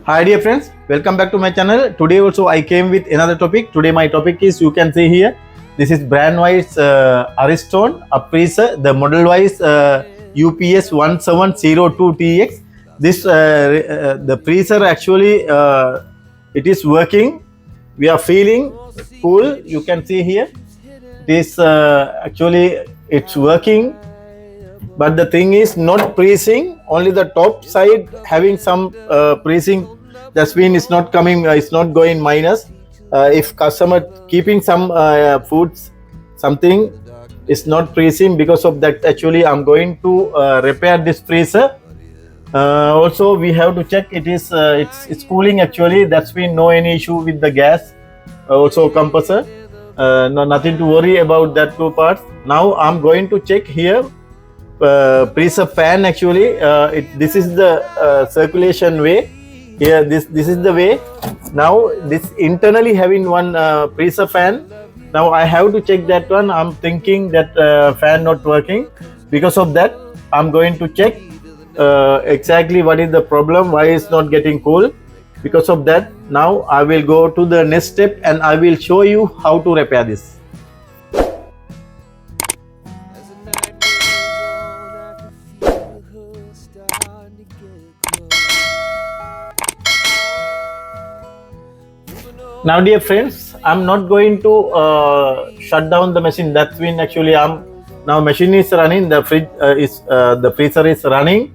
Hi dear friends, welcome back to my channel. Today also I came with another topic. Today my topic is, you can see here, this is brand wise Ariston, a freezer, the model wise UPS 1702TX. This the freezer actually it is working. We are feeling cool. You can see here. This actually it's working, but the thing is not freezing. Only the top side having some freezing. The screen is not coming. It's not going minus. If customer keeping some foods, something is not freezing. Because of that, actually I'm going to repair this freezer. Also we have to check it is it's cooling actually. That's been no any issue with the gas. Also compressor. No, nothing to worry about that two parts. Now I'm going to check here. Freezer fan actually. This is the circulation way. Here this is the way. Now this internally having one freezer fan. Now I have to check that one. I'm thinking that fan not working. Because of that, I'm going to check exactly what is the problem, why it's not getting cool. Because of that, now I will go to the next step and I will show you how to repair this. Now dear friends, I'm not going to shut down the machine. That's when actually now machine is running, the fridge the freezer is running.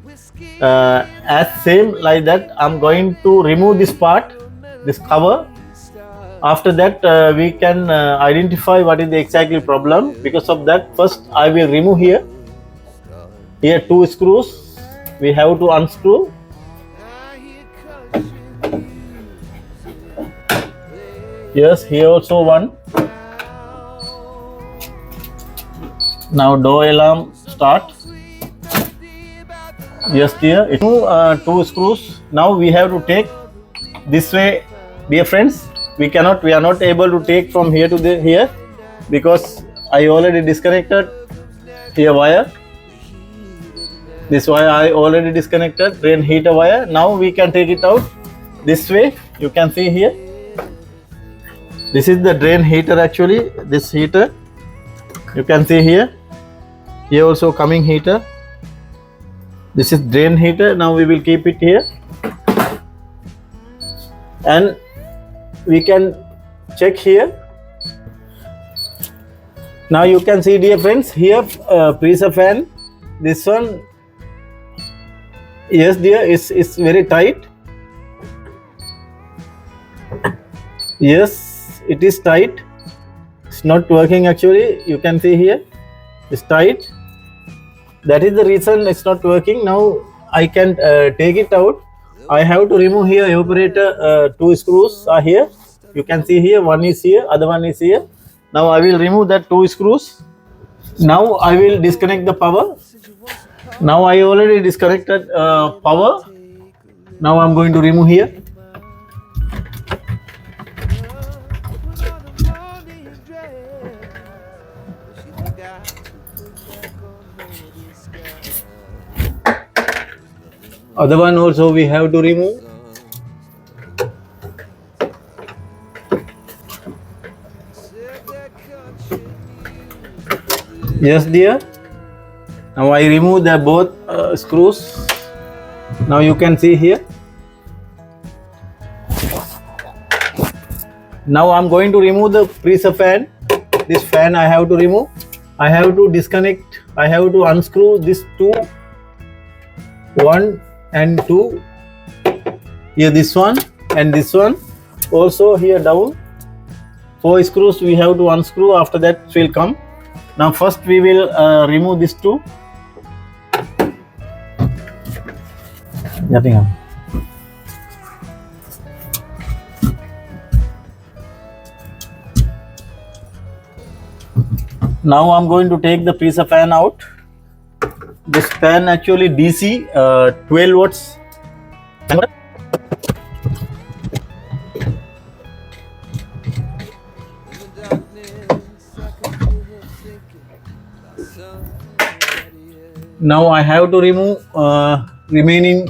As same like that, I'm going to remove this part, this cover. After that we can identify what is the exactly problem. Because of that, first I will remove here two screws. We have to unscrew. Yes, here also one. Now door alarm start. Yes dear, two screws. Now we have to take this way, dear friends. We are not able to take from here to here, because I already disconnected here wire. This wire I already disconnected, drain heater wire. Now we can take it out this way. You can see here. This is the drain heater actually, this heater. You can see here. Here also coming heater. This is drain heater. Now we will keep it here. And we can check here. Now you can see, dear friends, here freezer fan. This one, yes dear, is very tight. Yes, it is tight. It's not working actually. You can see here, it's tight. That is the reason it's not working. Now I can take it out. I have to remove here evaporator. Two screws are here. You can see here, one is here, other one is here. Now I will remove that two screws. Now I will disconnect the power. Now I already disconnected power. Now I'm going to remove here. Other one also we have to remove. Yes dear. Now I remove the both screws. Now you can see here. Now I'm going to remove the freezer fan. This fan I have to remove. I have to disconnect. I have to unscrew this two. 1 and 2. Here this one and this one. Also here down. 4 screws we have to unscrew. After that will come. Now first we will remove these two. Nothing. Now I'm going to take the freezer fan out. This fan actually DC 12 watts. Now I have to remove remaining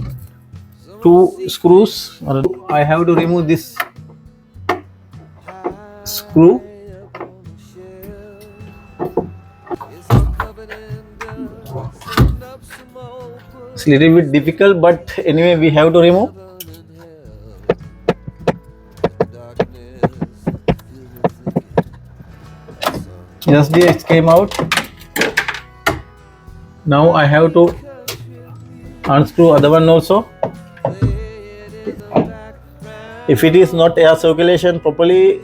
two screws. I have to remove this screw. It's a little bit difficult, but anyway we have to remove. Yes, dear, it came out. Now I have to unscrew other one also. If it is not air circulation properly,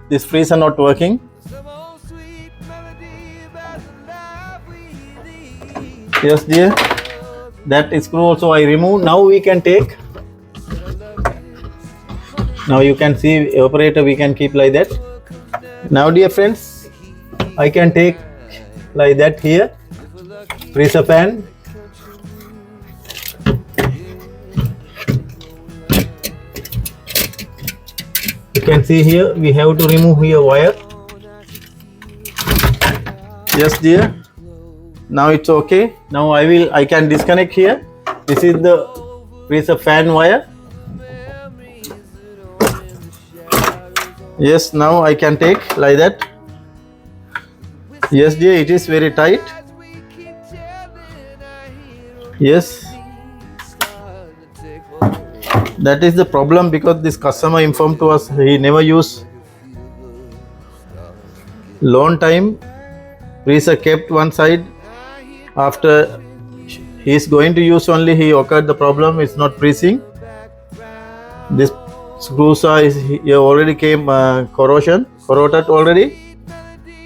this freezer not working. Yes, dear, that screw also I remove. Now we can take. Now you can see evaporator we can keep like that. Now dear friends, I can take like that here. Freezer fan. You can see here we have to remove here wire. Yes dear. Now it's okay. Now I can disconnect here. This is the freezer fan wire. Yes, now I can take like that. Yes dear, it is very tight. Yes, that is the problem, because this customer informed to us he never use long time. Freezer kept one side. After he is going to use only, he occurred the problem. It's not freezing. This screw is here already came corroded already.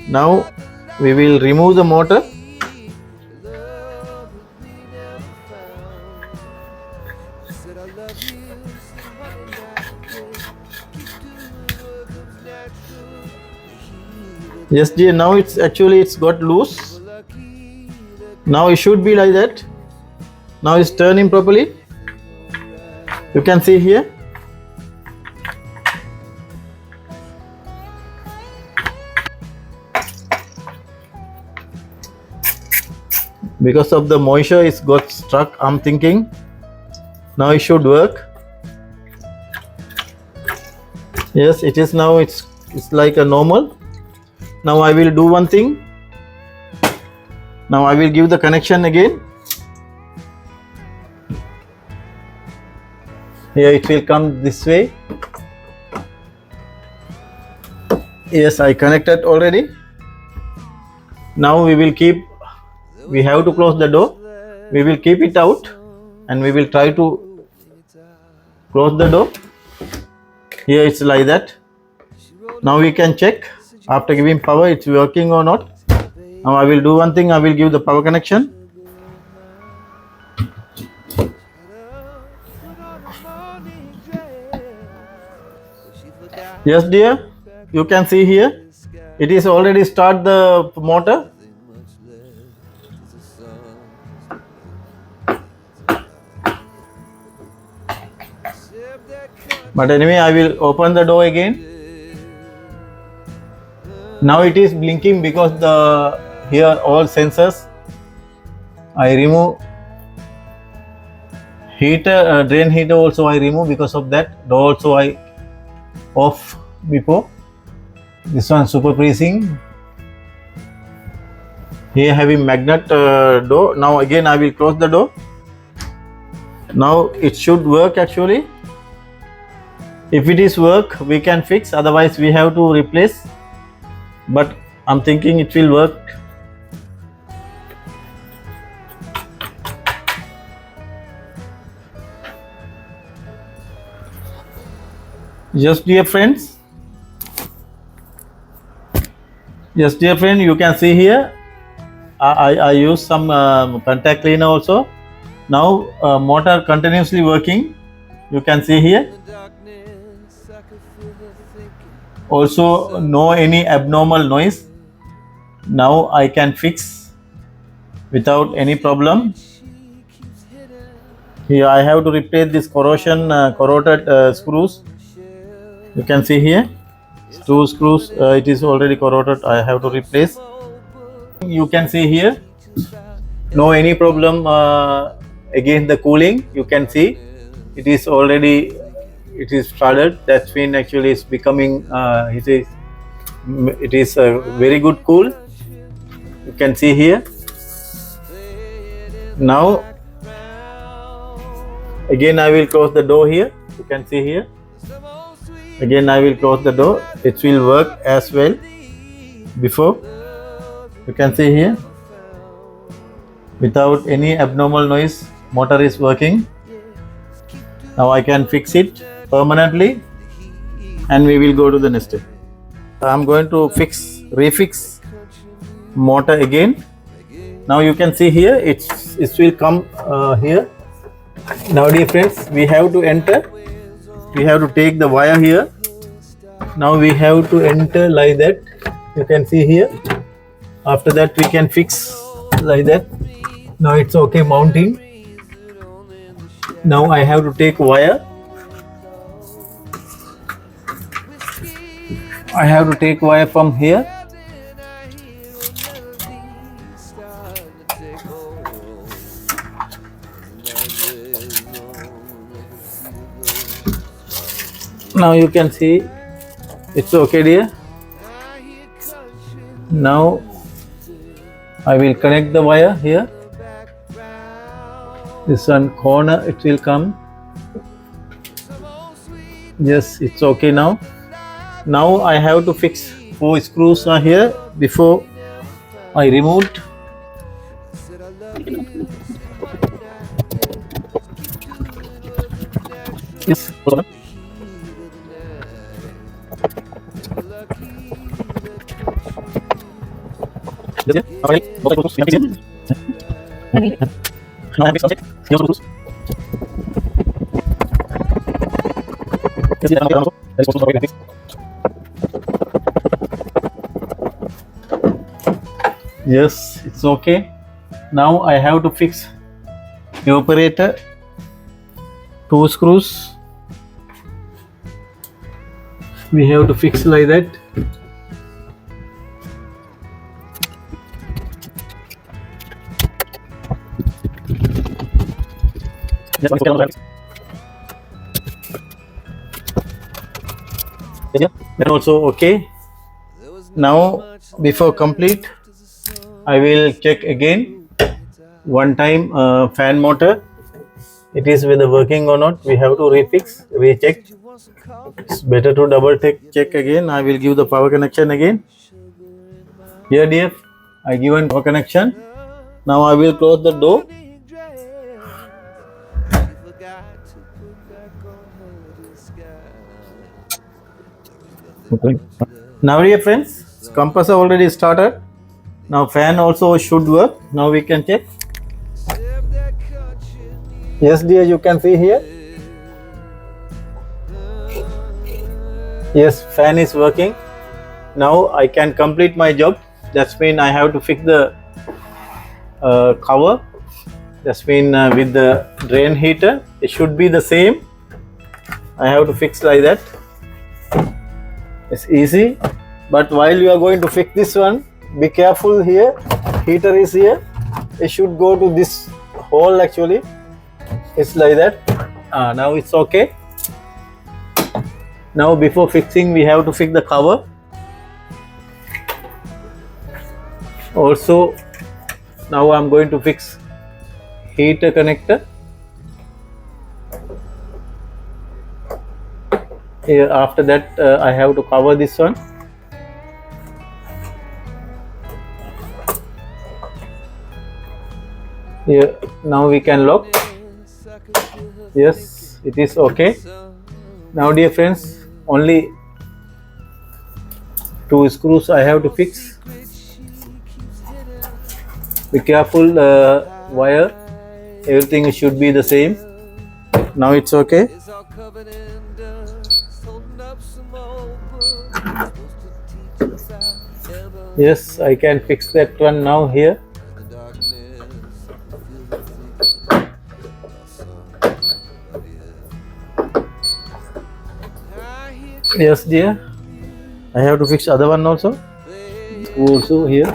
Now we will remove the motor. Yes dear, now it's got loose. Now it should be like that. Now it's turning properly. You can see here. Because of the moisture, it's got stuck. I'm thinking now it should work. Yes, it is now. It's like a normal. Now I will do one thing. Now I will give the connection again. Here it will come this way. Yes, I connected already. Now we have to close the door. We will keep it out and we will try to close the door. Here it's like that. Now we can check after giving power it's working or not. Now I will do one thing. I will give the power connection. Yes dear, you can see here it is already start the motor. But anyway, I will open the door again. Now it is blinking because here all sensors. I remove heater, drain heater also I remove. Because of that, door also I off before. This one super freezing. Here having magnet door. Now again I will close the door. Now it should work actually. If it is work, we can fix. Otherwise we have to replace. But I'm thinking it will work. Yes dear friends. Yes dear friend, you can see here I use some contact cleaner also. Now motor continuously working. You can see here. Also no any abnormal noise. Now I can fix without any problem. Here I have to replace this corroded screws. You can see here 2 screws. It is already corroded. I have to replace. You can see here no any problem against the cooling. You can see it is already, it is flooded. That's been actually is becoming it is a very good cool. You can see here. Now again I will close the door here. You can see here. Again I will close the door. It will work as well before. You can see here, without any abnormal noise, motor is working. Now I can fix it permanently and we will go to the next step. I am going to refix motor again. Now you can see here, it will come here. Now dear friends, we have to enter. We have to take the wire here. Now we have to enter like that. You can see here. After that we can fix like that. Now it's okay mounting. Now I have to take wire. I have to take wire from here. Now you can see it's okay dear. Now I will connect the wire here. This one corner it will come. Yes, it's okay now. Now I have to fix 4 screws are here before I removed. Yes. Yes, it's okay. Now I have to fix evaporator, 2 screws. We have to fix like that. Then also okay. Now before complete, I will check again one time fan motor. It is whether working or not. We have to recheck. It's better to double check again. I will give the power connection again. Here dear, I given power connection. Now I will close the door. Okay. Now dear friends, compressor already started. Now fan also should work. Now we can check. Yes dear, you can see here. Yes, fan is working. Now I can complete my job. That's mean I have to fix the cover. That's mean with the drain heater, it should be the same. I have to fix like that. It's easy, but while you are going to fix this one, be careful here. Heater is here. It should go to this hole actually. It's like that. Now it's okay. Now before fixing, we have to fix the cover. Also, now I'm going to fix heater connector. Here, after that, I have to cover this one. Here, now we can lock. Yes, it is okay. Now dear friends, only 2 screws I have to fix. Be careful, wire, everything should be the same. Now it's okay. Yes, I can fix that one now here. Yes dear, I have to fix other one also. Also here.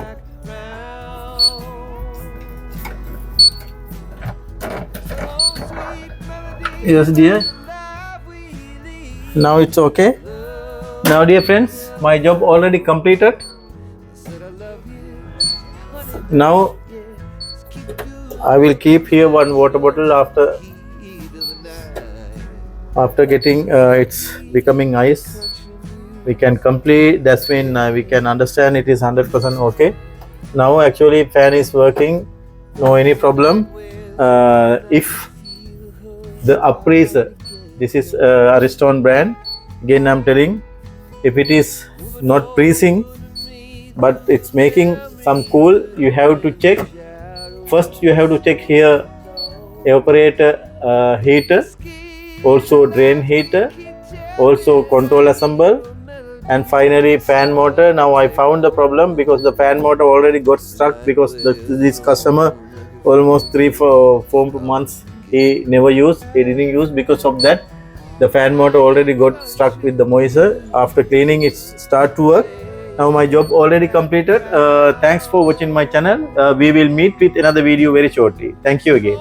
Yes, dear. Now it's okay. Now, dear friends, my job already completed. Now I will keep here one water bottle after getting it's becoming ice. We can complete. That's when we can understand it is 100% okay. Now actually fan is working. No any problem. If the appraiser, this is Ariston brand. Again, I'm telling, if it is not freezing, but it's making some cool, you have to check. First, you have to check here evaporator heater, also drain heater, also control assemble, and finally fan motor. Now I found the problem because the fan motor already got stuck because this customer almost 3-4 months he didn't use. Because of that, the fan motor already got stuck with the moisture. After cleaning, it start to work. Now my job already completed. Thanks for watching my channel. We will meet with another video very shortly. Thank you again.